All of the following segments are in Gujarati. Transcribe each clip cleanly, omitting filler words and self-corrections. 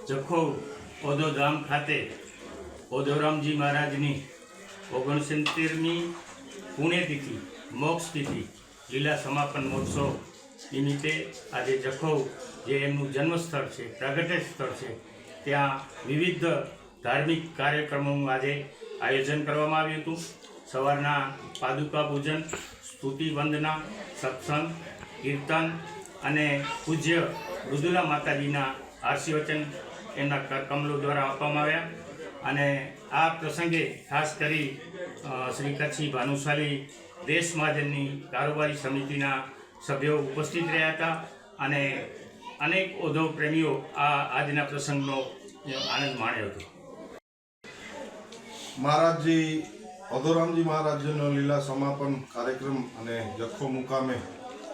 જખો ઓદોધામ ખાતે ઓદોરામજી મહારાજની 69મી પુણ્યતિથિ મોક્ષ તિથિ લીલા સમાપન મહોત્સવ નિમિત્તે આજે જખો જે એમનું જન્મસ્થળ છે, પ્રગટ્ય સ્થળ છે, ત્યાં વિવિધ ધાર્મિક કાર્યક્રમોનું આજે આયોજન કરવામાં આવ્યું હતું. સવારના પાદુકા પૂજન, સ્તુતિ વંદના, સત્સંગ, કીર્તન અને પૂજ્ય મૃદુલા માતાજીના આશીર્વચન એમના કમલો દ્વારા આપવામાં આવ્યા. અને આ પ્રસંગે ખાસ કરી શ્રી કચ્છી ભાનુશાલી દેશ મહાજનની કારોબારી સમિતિના સભ્યો ઉપસ્થિત રહ્યા હતા અને અનેક ઉદ્યોગ પ્રેમીઓ આજના પ્રસંગનો આનંદ માણ્યો હતો. મહારાજજી ઓદોરામજી મહારાજનો લીલા સમાપન કાર્યક્રમ અને જખો મુકામે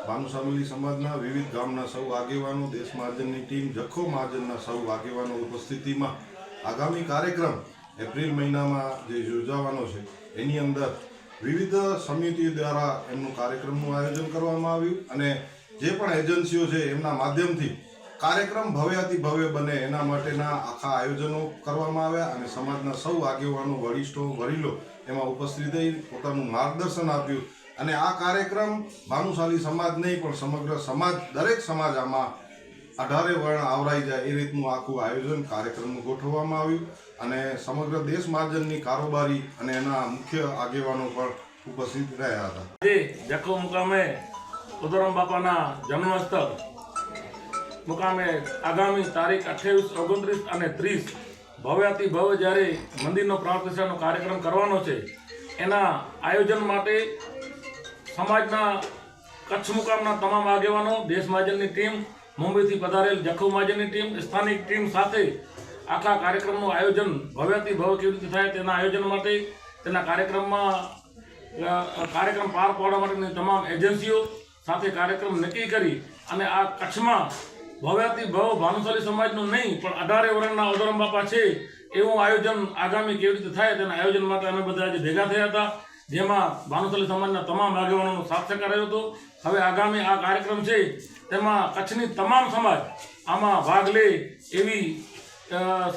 ભાનુશાલી સમાજના વિવિધ ગામના સૌ આગેવાનો, દેશ મહાજનની ટીમ, જખો મહાજનના સૌ આગેવાનો ઉપસ્થિતિમાં આગામી કાર્યક્રમ એપ્રિલ મહિનામાં જે યોજાવાનો છે એની અંદર વિવિધ સમિતિઓ દ્વારા એમનું કાર્યક્રમનું આયોજન કરવામાં આવ્યું અને જે પણ એજન્સીઓ છે એમના માધ્યમથી કાર્યક્રમ ભવ્યાતિ ભવ્ય બને એના માટેના આખા આયોજનો કરવામાં આવ્યા અને સમાજના સૌ આગેવાનો, વરિષ્ઠો, વડીલો એમાં ઉપસ્થિત થઈ પોતાનું માર્ગદર્શન આપ્યું અને આ કાર્યક્રમ ભાનુશાલી સમાજ નહીં પણ સમગ્ર સમાજ, દરેક સમાજ આમાં 18 વર્ણ આવરાઈ જાય એ રીતનું આખું આયોજન કાર્યક્રમનું ગોઠવવામાં આવ્યું અને સમગ્ર દેશ મહાજનની કારોબારી અને એના મુખ્ય આગેવાનો પણ ઉપસ્થિત રહ્યા હતા. જખો મુકામે ઓદોરામ બાપાના જન્મસ્થળ મુકામે આગામી તારીખ 28, 29 અને 30 ભવ્યાતિ ભવ્ય જ્યારે મંદિરનો પ્રાણ પ્રતિષ્ઠાનો કાર્યક્રમ કરવાનો છે એના આયોજન માટે સમાજના કચ્છ મુકામના તમામ આગેવાનો, દેશ મહાજનની ટીમ, મુંબઈથી પધારેલ જખો મહાજનની ટીમ, સ્થાનિક ટીમ સાથે આખા કાર્યક્રમનું આયોજન ભવ્યાતિ ભવ્ય કેવી રીતે થાય તેના આયોજન માટે, તેના કાર્યક્રમ પાર પાડવા માટેની તમામ એજન્સીઓ સાથે કાર્યક્રમ નક્કી કરી અને આ કચ્છમાં ભવ્યાતિ ભવ્ય ભાનુશાલી સમાજનું નહીં પણ 18 વર્ષના ઓદોરામ બાપા છે એવું આયોજન આગામી કેવી રીતે થાય તેના આયોજન માટે અમે બધા આજે ભેગા થયા હતા, જેમાં ભાનુશાલી સમાજના તમામ આગેવાનોનો સાથ સહકાર રહ્યો હતો. હવે આગામી આ કાર્યક્રમ છે તેમાં કચ્છની તમામ સમાજ આમાં ભાગ લે એવી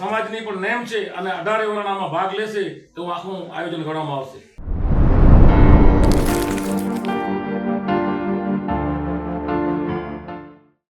સમાજની પણ નેમ છે અને 18 વર્ષના આમાં ભાગ લેશે એવું આખું આયોજન કરવામાં આવશે.